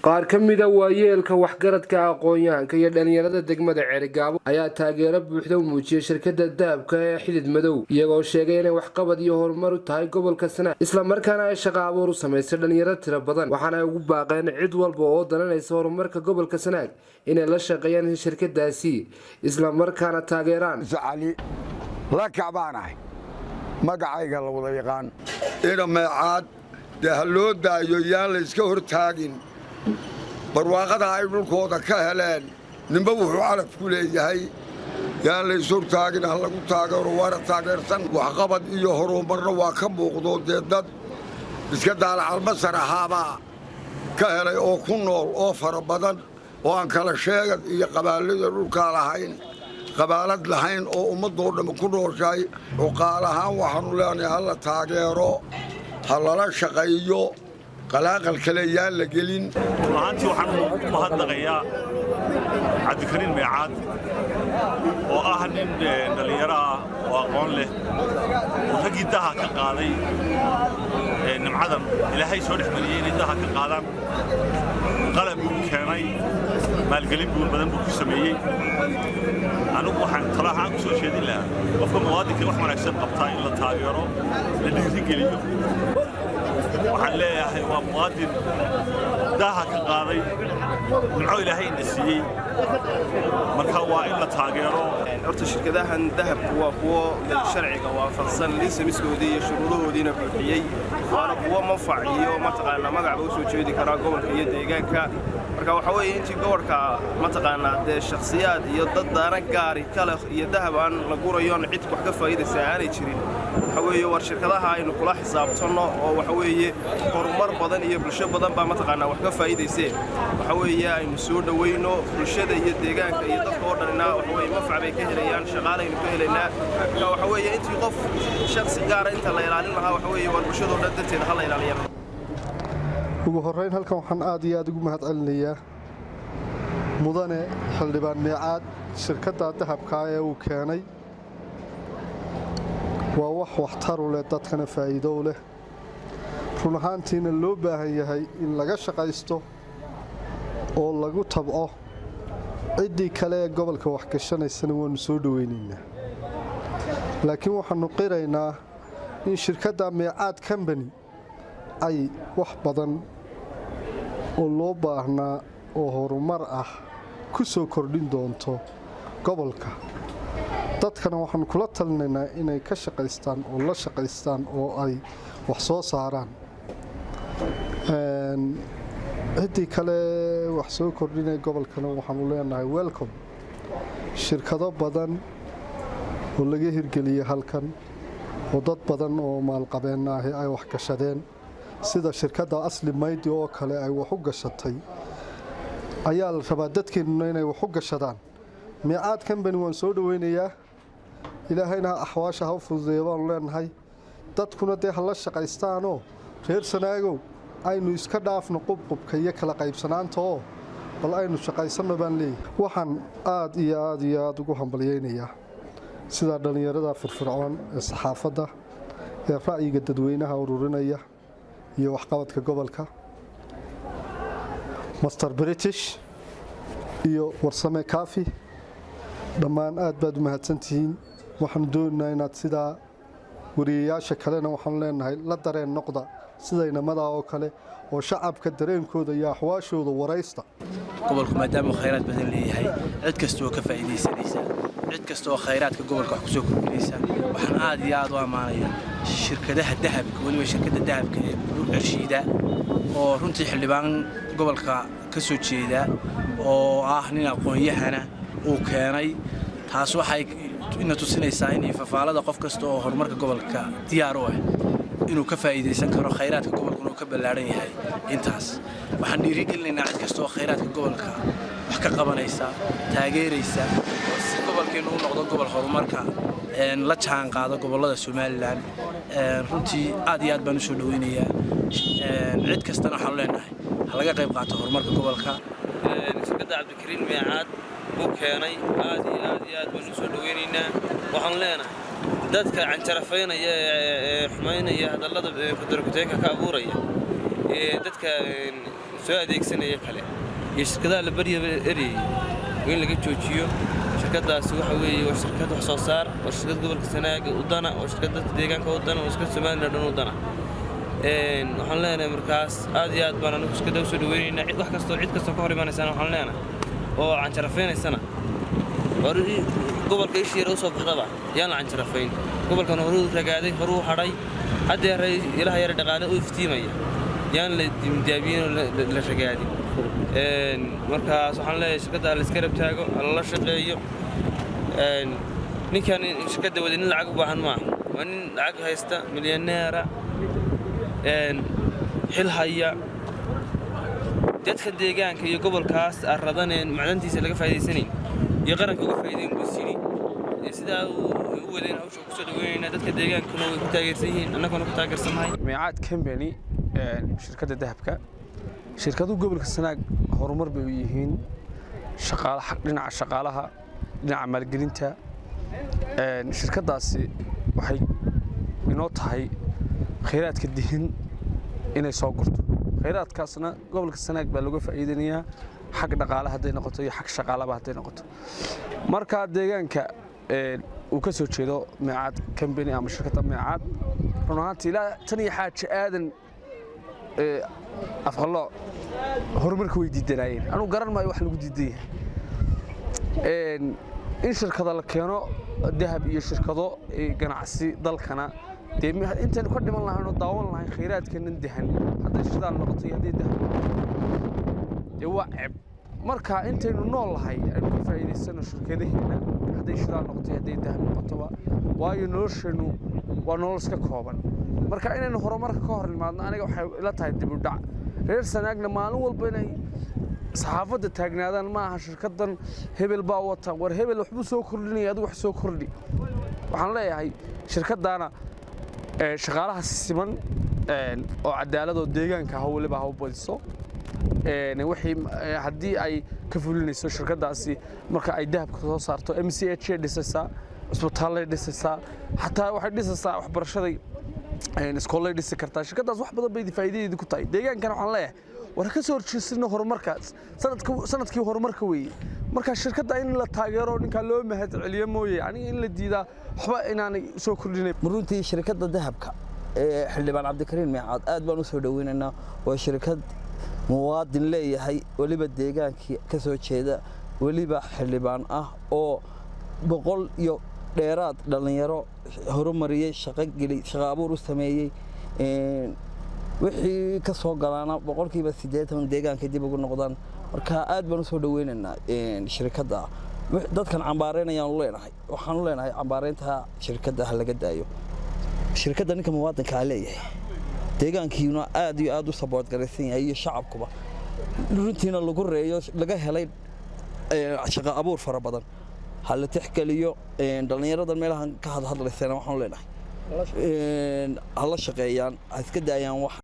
qaar ka mid ah waayeelka waxgaradka aqoon-yahanka iyo dhalinyarada degmada Ceerigaabo ayaa taageero buuxda u muujiyay shirkadda dahabka ee Xidid Madow iyagoo sheegay inay waxqabad iyo horumar u tahay gobolka Sanaag isla markaana ay shaqo abuur u sameysay dhalinyaro tiro badan waxaana ay ugu baaqeen cid walba oo dananaysa horumarka gobolka Sanaag inay la shaqeeyaan shirkadaasi isla markaana taageeraan la kacbaanahay magacayga la wada yaqaan ina meecaad loo daayo yaan la iska hortaagin barwaaqada ay dhulkooda ka heleen ninba wuxuu calaf ku leeyahay yaan la is hortaagin ha lagu taageero waana taageersan waxqabad iyo horumarna waa ka muuqdo dee dad iska daalacalmasar ahaabaa ka helay oo ku nool oo fara badan oo aan kala sheegad iyo qabaalada dhulkaa lahayn qabaalad lahayn oo ummadoo dhamma ku nooshahay cuqaal ahaan waxaanu leenahay ha la taageero ha lala shaqeeyo qalaaqal kale yaan la gelin maantii waxaan u mahadnaqayaa cabdikariin meecaad oo ah nin dhalinyaro ah oo aqoon leh oo raggii daha ka qaaday nimcadan ilaahay soo dhex mariyey inay daha ka qaadaan qalab buu keenay maalgelin badan buu ku sameeyey anigu waxaan talaahaan ku soo jeedin lahaa qofka muwaadinka wax wanaagsan qabtaa in la taageero la dhiirigeliyo waxaan leeyahay waa muwaadin daha ka qaaday nimco ilaahay na siiyey marka waa in la taageero horta shirkadahan dahabku waa kuwo sharciga waafaqsan liisamiskoodii iyo shuruudahoodiina buuxiyey waana kuwo manfac iyo mataqaanaa magacba u soo jeedi karaa gobolka iyo deegaanka marka waxa weeye intii gobolka mataqaanaa dee shakhsiyaad iyo dad daana gaari kale iyo dahab aan la gurayoon cid wax ka faa'iidaysa aanay jirin waxa weeye war shirkadaha aynu kula xisaabtanno oo waxa weeye horumar badan iyo bulsho badan baa mataqaanaa wax ka faa'iidaysee waxa weeye aynu soo dhawayno bulshada iyo deegaanka iyo dadka oo dhanina waxa weeye manfac bay ka helayaan shaqaalaynu ka helaynaa marka waxa weeye intii qof shakhsi gaara inta la ilaalin lahaa waxa weeye war bulshadoo dhan darteeda ha la ilaaliya ugu horrayn halkan waxaan aad iyo aad ugu mahadcelinayaa mudane xildhibaan meecaad shirkadda dahabka ee uu keenay waa wax waxtar u leh dadkana faa'iido u leh run ahaantiina loo baahan yahay in laga shaqaysto oo lagu tabco ciddii kale ee gobolka waxgashanaysana waannu soo dhowaynaynaa laakiin waxaannu qiraynaa in shirkadda meecaad combany ay wax badan oo loo baahnaa oo horumar ah ku soo kordhin doonto gobolka dadkana waxaannu kula talinaynaa inay ka shaqaystaan oo la shaqaystaan oo ay wax soo saaraan ciddii kale wax soo kordhinaya gobolkana waxaannu leenahay welcome shirkado badan oo laga hirgeliyey halkan oo dad badan oo maalqabeenna ahi ay wax gashadeen sida shirkadda asli maydi oo kale ay wax u gashatay ayaa la rabaa dadkeennuna inay wax u gashadaan meecaad combany waan soo dhowaynayaa ilaahayna axwaasha ha u fududeeya baanu leenahay dadkuna dee ha la shaqaystaanoo reer sanaagow aynu iska dhaafno qubqubka iyo kala qaybsanaanta oo bal aynu shaqaysanno baan leeyahay waxaan aad iyo aad iyo aad ugu hambalyaynayaa sidaa dhallinyarada firfircoon ee saxaafadda ee ra'yiga dadweynaha ururinaya iyo waxqabadka gobolka master british iyo warsame kaafi dhammaan aad baad u mahadsantihiin waxaanu doonaynaa inaad sidaa wariyayaasha kalena waxaanu leenahay la dareen noqda sidaynamadaa oo kale oo shacabka dareenkooda iyo axwaashooda waraysta gobolku maadaama khayraad badan leeyahay cid kasta oo ka faa'iidaysanaysa cid kasta oo khayraadka gobolka wax ku soo kordhinaysa waxaan aad iyo aad u ammaanayaa shirkadaha dahabka weliba shirkadda dahabka ee Buurshiida oo runtii xildhibaan gobolka ka soo jeeda oo ah nin aqoon-yahana uu keenay taas waxay ina tusinaysaa in fafaalada qof kasta oo horumarka gobolka diyaar u ah inuu ka faa'iidaysan karo khayraadka gobolka uu ka ballaaran yahay intaas waxaan dhiirigelinaynaa cid kasta oo khayraadka gobolka wax ka qabanaysa taageeraysa si gobolkeenu u noqdo gobol horumarka la jaan qaado gobolada Soomaaliland runtii aad iyo aad baan u soo dhaweynayaa cid kastana waxaan leenahay ha laga qayb qaato horumarka gobolka shirkadda cabdikariin meecaad uu keenay aad iyo aad baan u soo dhaweynaynaa waxaan leenahay dadka canjarafaynaya ee xumaynaya hadallada kudarkuteenka ka abuuraya dadka soo adeegsanaya kale iyo shirkadaha la baryaba ereyay in laga joojiyo shirkadaasi waxa weeye waa shirkad wax soo saar waa shirkad gobolka Sanaag u dana waa shirkad deegaanka u dana waa shirkad Soomaaliland u dana waxaan leenahay markaas aad iyo aad baan anigu shirkada u soo dhaweynayna wax kasta ka hor imaanaysana waxaan leenahay oo canjarafeynayna gobolka ishiir u soo baxdaba yaan la canjarafayn gobolkan horuu ragaaday horuu hadhay hadda ilaha yar dhaqaale u iftiimaya yaan la dimdaabiyin la ragaadin markaas waxaan leeyahay shirkada la iska rabtaago la shaqeeyo ninkan shirkada wadin lacag u baahan ma waa nin lacag haysta milyaneera xil haya dadka deegaanka iyo gobolkaas aradaneen macdantiisa laga faa'iideysanayn iyo qaranka uga faa'iideyn guusini sida uu wadeen hawsha ku soo dhaweynayna dadka deegaankuna way ku taageersan yihiin annaguna ku taageersanahay Meecaad Company shirkadda dahabka shirkadu gobolka Sanaag horumar bay u yihiin dhinaca shaqaalaha dhinaca maalgelinta shirkadaasi waxay inoo tahay kheyraadka dihin inay soo gurto kheyraadkaasna gobolka Sanaag baa laga faa'iideynayaa xaq dhaqaalaha haday noqoto iyo xaq shaqaalaha haday noqoto marka deegaanka uu ka soo jeedo Meecaad Company ama shirkadda Meecaad runtii ilaa tan iyo xaaji aadan afqalo horumarka way diidanayeen anu garan maayo wax lagu diiday in shirkada la keeno dahab iyo shirkado ganacsi dalkana intaan ka dhiman lahayn oo daawan lahayn kheyraadkeena dahan haday shidaal noqotay haday dahab waa cib marka intaynu nool lahay aynu ka faa'iideysano shirkadaheena haday shidaal noqotay haday dahab noqoto waayo nolosheenu waa nolol iska kooban marka inaynu horumarka ka hor imaadno aniga waxay ila tahay dib u dhac reer Sanaagna maalin walba inay saxaafadda taagnaadaan ma aha shirkadan hebel baa wata war hebel waxbu soo kordhinaya adigu wax soo kordhi waxaan leeyahay shirkadana shaqaalaha siman oo cadaalad oo deegaanka hawliba ha u badiso wixii hadii ay ka fulinayso shirkadaasi marka ay dahabka soo saarto MCH dhisaysa isbitaalay dhisaysa hatta waxay dhisaysaa waxbarashada iskoolay dhisi kartaa shirkadaas wax badan bay faa'iideeyay ku tahay deegaankana waxaan leeyahay war ka soo horjeesino horumarkaas sanadkii horumarka weeye marka shirkadda in la taageero ninka loo mahad celiyo mooyee aniga in la diidaa waxba inaanay soo kordhinay runtii shirkadda dahabka xildhibaan Cabdikariin Meecaad aad baan u soo dhaweynaynaa waa shirkad muwaadin leeyahay waliba deegaankii ka soo jeeda waliba xildhibaan ah oo boqol iyo dheeraad dhalinyaro horumariyay shaqo abuur u sameeyay wixii ka soo galaana boqolkiiba 80 deegaanka dib ugu noqdaan marka aad baan u soo dhaweynaynaa shirkadda dadkan cambaareynayaan leenahay waxaan leenahay cambaareynta shirkadda laga daayo shirkadda ninka muwaadinka leeyahay deegaankiina aad iyo aad u support garaysan yahay iyo shacabkuba runtiina lagu reeyo laga helay shaqo abuur fara badan hal tixgeliyo dhalinyarada meelahan ka hadlaysana waxaan leenahay hal shaqeeyaan iska daayaan wax